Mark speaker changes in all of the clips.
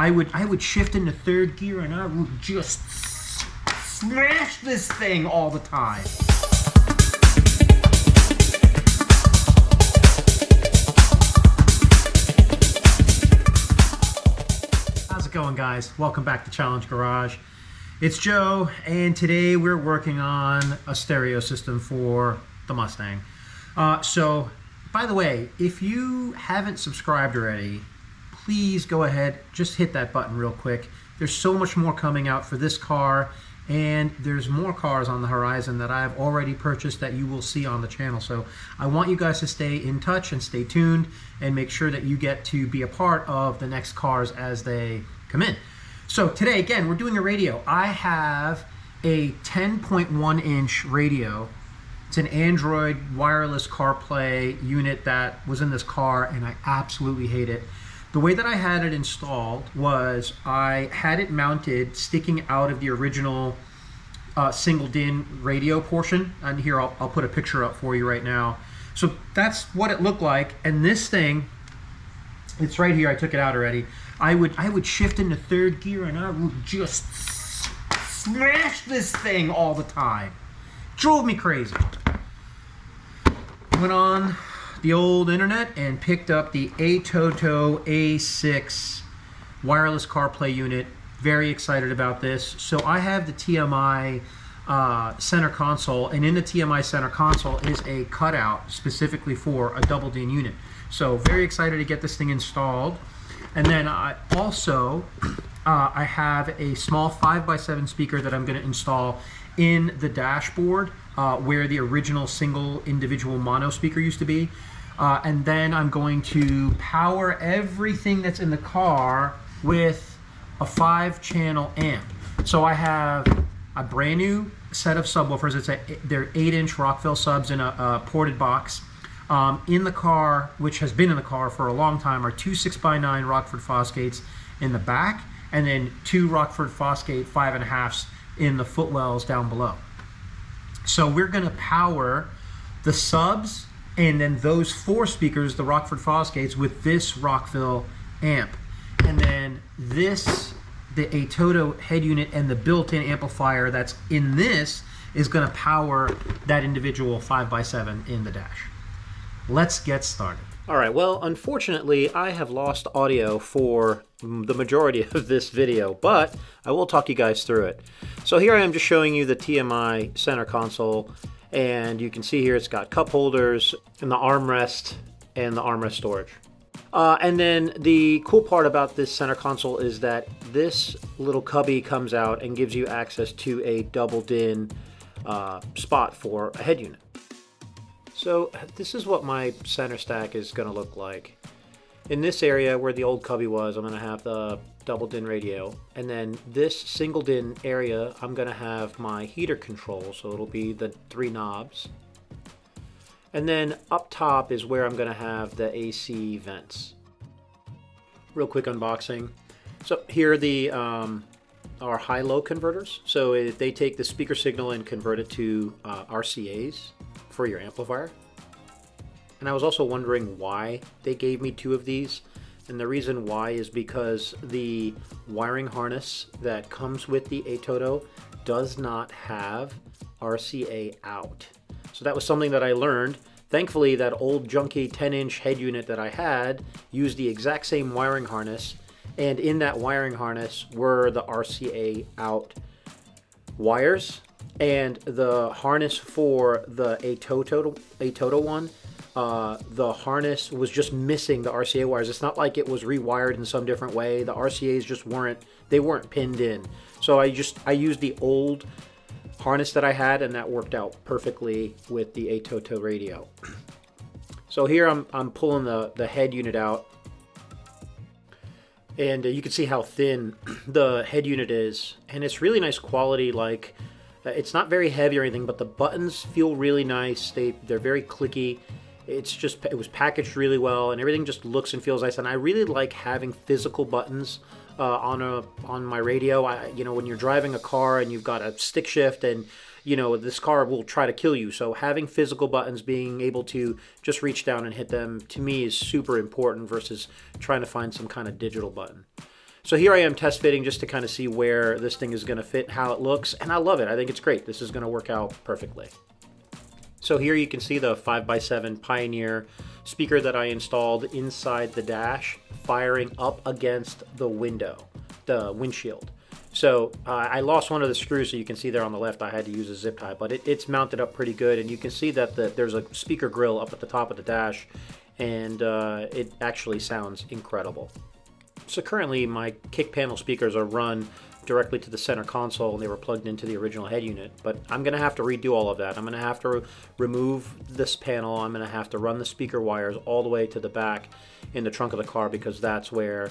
Speaker 1: I would shift into third gear and I would just smash this thing all the time. How's it going, guys? Welcome back to Challenge Garage. It's Joe, and today we're working on a stereo system for the Mustang. So, by the way, if you haven't subscribed already, please go ahead, just hit that button real quick. There's so much more coming out for this car, and there's more cars on the horizon that I've already purchased that you will see on the channel. So I want you guys to stay in touch and stay tuned and make sure that you get to be a part of the next cars as they come in. So today, again, we're doing a radio. I have a 10.1 inch radio. It's an Android wireless CarPlay unit that was in this car, and I absolutely hate it. The way that I had it installed was I had it mounted sticking out of the original single DIN radio portion. And here, I'll put a picture up for you right now. So that's what it looked like. And this thing, it's right here. I took it out already. I would shift into third gear and I would just smash this thing all the time. Drove me crazy. Went on the old internet and picked up the ATOTO A6 wireless CarPlay unit. Very excited about this. So I have the TMI center console, and in the TMI center console is a cutout specifically for a double DIN unit. So very excited to get this thing installed. And then I also I have a small 5x7 speaker that I'm going to install in the dashboard where the original single individual mono speaker used to be. And then I'm going to power everything that's in the car with a 5-channel amp. So I have a brand new set of subwoofers. They're 8-inch Rockville subs in a ported box. In the car, which has been in the car for a long time, are two 6x9 Rockford Fosgates in the back, and then two Rockford Fosgate 5.5s in the footwells down below. So we're going to power the subs and then those 4 speakers, the Rockford Fosgates, with this Rockville amp. And then this, the ATOTO head unit and the built-in amplifier that's in this is going to power that individual 5x7 in the dash. Let's get started. All right, well, unfortunately, I have lost audio for the majority of this video, but I will talk you guys through it. So here I am just showing you the TMI center console, and you can see here it's got cup holders and the armrest storage. And then the cool part about this center console is that this little cubby comes out and gives you access to a double DIN spot for a head unit. So this is what my center stack is going to look like. In this area where the old cubby was, I'm going to have the double DIN radio. And then this single DIN area, I'm going to have my heater control. So it'll be the 3 knobs. And then up top is where I'm going to have the AC vents. Real quick unboxing. So here are the our high-low converters. So they take the speaker signal and convert it to RCAs for your amplifier. And I was also wondering why they gave me 2 of these, and the reason why is because the wiring harness that comes with the ATOTO does not have RCA out. So that was something that I learned. Thankfully, that old junky 10-inch head unit that I had used the exact same wiring harness, and in that wiring harness were the RCA out wires. And the harness for the ATOTO one, the harness was just missing the RCA wires. It's not like it was rewired in some different way. The RCAs just weren't pinned in. So I used the old harness that I had, and that worked out perfectly with the ATOTO radio. So here I'm pulling the head unit out, and you can see how thin the head unit is, and it's really nice quality. Like, it's not very heavy or anything, but the buttons feel really nice. They're very clicky. It was packaged really well, and everything just looks and feels nice. And I really like having physical buttons on my radio. When you're driving a car and you've got a stick shift, and this car will try to kill you. So having physical buttons, being able to just reach down and hit them, to me is super important versus trying to find some kind of digital button. So here I am test fitting just to kind of see where this thing is going to fit, how it looks, and I love it. I think it's great. This is going to work out perfectly. So here you can see the 5x7 Pioneer speaker that I installed inside the dash, firing up against the windshield. So I lost one of the screws, so you can see there on the left I had to use a zip tie, but it's mounted up pretty good, and you can see that there's a speaker grill up at the top of the dash, and it actually sounds incredible. So currently my kick panel speakers are run directly to the center console, and they were plugged into the original head unit, but I'm going to have to redo all of that. I'm going to have to remove this panel. I'm going to have to run the speaker wires all the way to the back in the trunk of the car, because that's where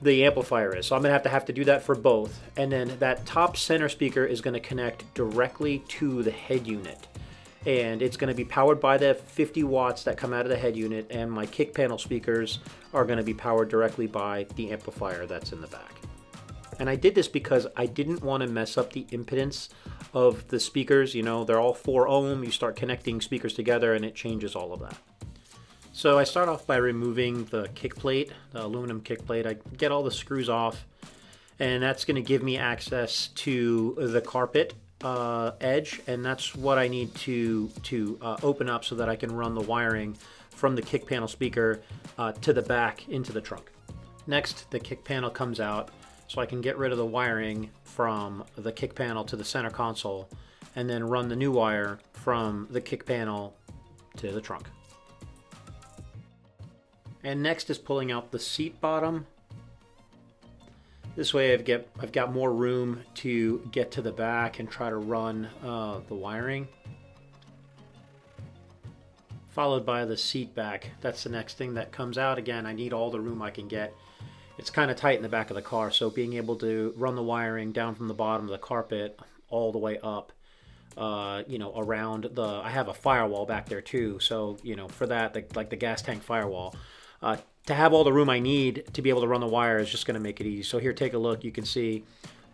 Speaker 1: the amplifier is. So I'm going to have to do that for both, and then that top center speaker is going to connect directly to the head unit, and it's going to be powered by the 50 watts that come out of the head unit, and my kick panel speakers are going to be powered directly by the amplifier that's in the back. And I did this because I didn't want to mess up the impedance of the speakers. You know, they're all 4 ohm. You start connecting speakers together and it changes all of that. So I start off by removing the kick plate, the aluminum kick plate. I get all the screws off, and that's going to give me access to the carpet edge, and that's what I need to open up so that I can run the wiring from the kick panel speaker to the back into the trunk. Next, the kick panel comes out, so I can get rid of the wiring from the kick panel to the center console, and then run the new wire from the kick panel to the trunk. And next is pulling out the seat bottom. This way I've got more room to get to the back and try to run the wiring. Followed by the seat back. That's the next thing that comes out. Again, I need all the room I can get. It's kind of tight in the back of the car, so being able to run the wiring down from the bottom of the carpet all the way up, you know, around I have a firewall back there too, so, you know, for that, like the gas tank firewall, to have all the room I need to be able to run the wire is just going to make it easy. So here, take a look. You can see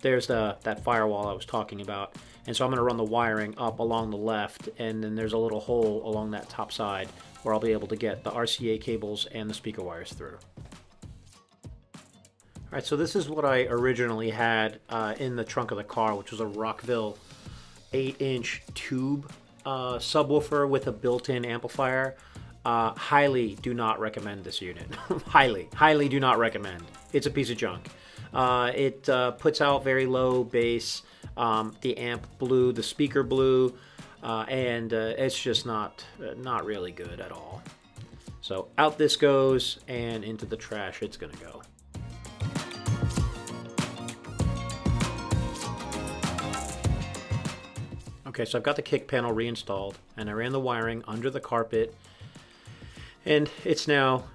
Speaker 1: there's that firewall I was talking about, and so I'm going to run the wiring up along the left, and then there's a little hole along that top side where I'll be able to get the RCA cables and the speaker wires through. Alright, so this is what I originally had in the trunk of the car, which was a Rockville 8-inch tube subwoofer with a built-in amplifier. Highly do not recommend this unit. highly do not recommend. It's a piece of junk. It puts out very low bass. The amp blew, the speaker blew, and it's just not really good at all. So out this goes, and into the trash it's gonna go. Okay, so I've got the kick panel reinstalled, and I ran the wiring under the carpet, and it's now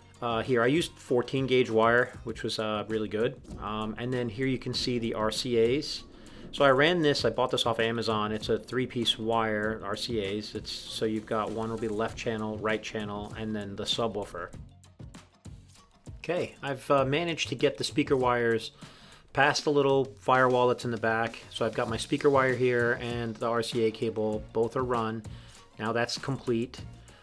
Speaker 1: here. I used 14 gauge wire, which was really good, and then here you can see the RCAs. So I ran this, I bought this off Amazon. It's a 3-piece wire, RCAs. So you've got one will be the left channel, right channel, and then the subwoofer. Okay, I've managed to get the speaker wires past the little firewall that's in the back. So I've got my speaker wire here and the RCA cable, both are run. Now that's complete.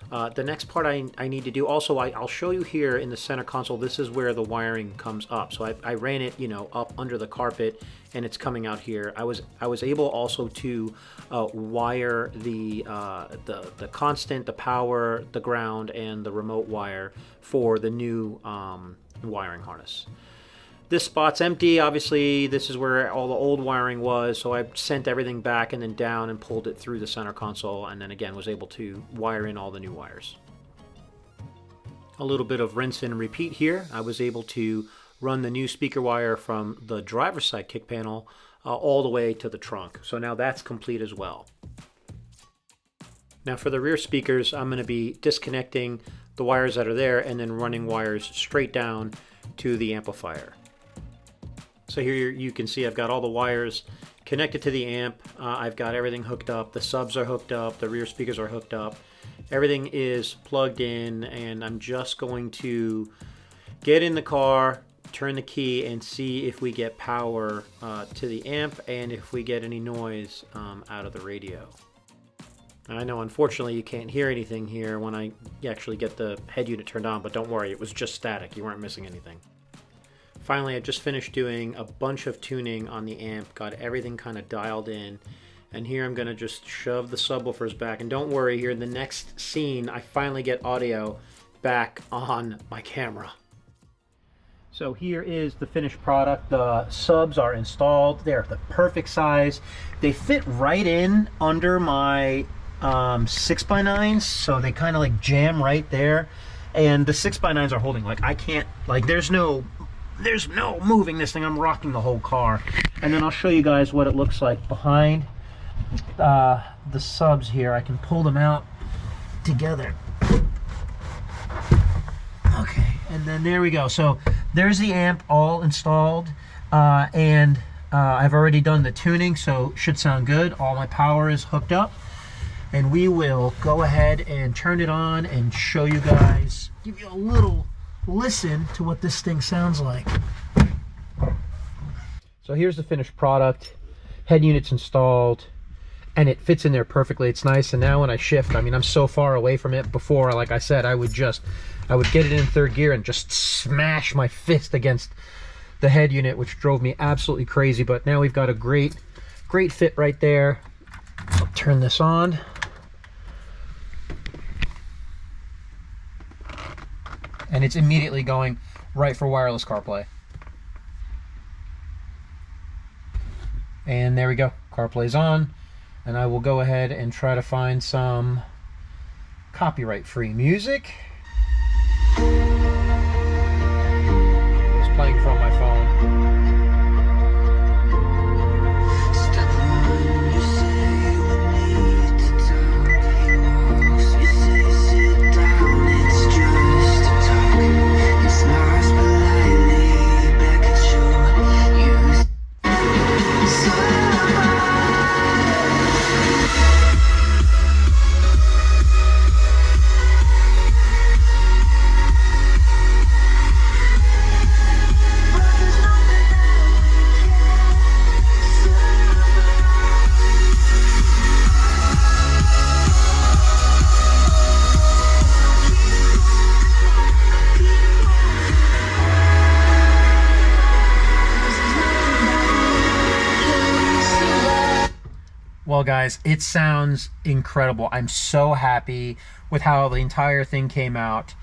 Speaker 1: The next part I need to do, also I'll show you here in the center console, this is where the wiring comes up. So I ran it, you know, up under the carpet, and it's coming out here. I was able also to wire the constant, the power, the ground, and the remote wire for the new wiring harness. This spot's empty. Obviously, this is where all the old wiring was, so I sent everything back and then down and pulled it through the center console, and then again was able to wire in all the new wires. A little bit of rinse and repeat here. I was able to run the new speaker wire from the driver's side kick panel all the way to the trunk. So now that's complete as well. Now for the rear speakers, I'm going to be disconnecting the wires that are there and then running wires straight down to the amplifier. So here you can see I've got all the wires connected to the amp. I've got everything hooked up. The subs are hooked up. The rear speakers are hooked up. Everything is plugged in, and I'm just going to get in the car, turn the key, and see if we get power to the amp and if we get any noise out of the radio. I know unfortunately you can't hear anything here when I actually get the head unit turned on, but don't worry, it was just static. You weren't missing anything. Finally, I just finished doing a bunch of tuning on the amp, got everything kind of dialed in, and here I'm gonna just shove the subwoofers back. And don't worry, here in the next scene, I finally get audio back on my camera. So here is the finished product. The subs are installed. They're the perfect size. They fit right in under my 6x9s, so they kind of like jam right there. And the 6x9s are holding, like I can't, like there's no moving this thing. I'm rocking the whole car. And then I'll show you guys what it looks like behind the subs here. I can pull them out together. Okay, and then there we go. So there's the amp all installed, and I've already done the tuning, so should sound good. All my power is hooked up, and we will go ahead and turn it on and show you guys, give you a little listen to what this thing sounds like. So here's the finished product. Head unit's installed, and it fits in there perfectly. It's nice. And now when I shift, I mean, I'm so far away from it. Before, like I said, I would get it in third gear and just smash my fist against the head unit, which drove me absolutely crazy. But now we've got a great fit right there. I'll turn this on. And it's immediately going right for wireless CarPlay. And there we go, CarPlay's on. And I will go ahead and try to find some copyright-free music. It's playing from my phone. Well, guys, it sounds incredible. I'm so happy with how the entire thing came out,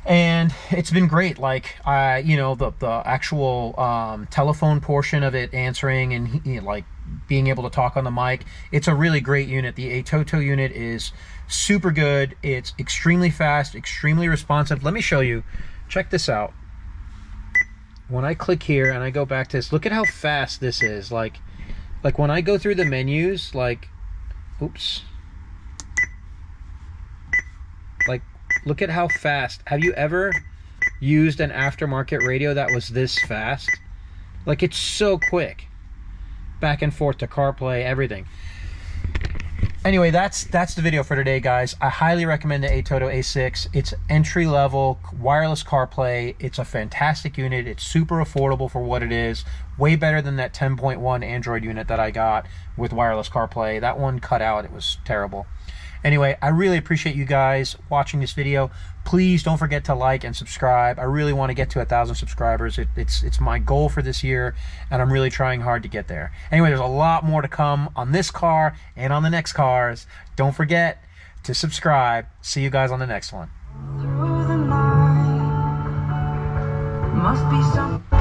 Speaker 1: and it's been great. Like, you know, the actual telephone portion of it, answering and like being able to talk on the mic. It's a really great unit. The ATOTO unit is super good. It's extremely fast, extremely responsive. Let me show you. Check this out. When I click here and I go back to this, look at how fast this is. Like when I go through the menus, like, oops. Like, look at how fast. Have you ever used an aftermarket radio that was this fast? Like, it's so quick. Back and forth to CarPlay, everything. Anyway, that's the video for today, guys. I highly recommend the ATOTO A6. It's entry-level wireless CarPlay. It's a fantastic unit. It's super affordable for what it is. Way better than that 10.1 Android unit that I got with wireless CarPlay. That one cut out. It was terrible. Anyway, I really appreciate you guys watching this video. Please don't forget to like and subscribe. I really want to get to 1,000 subscribers. It's my goal for this year, and I'm really trying hard to get there. Anyway, there's a lot more to come on this car and on the next cars. Don't forget to subscribe. See you guys on the next one.
Speaker 2: Through the night, must be something.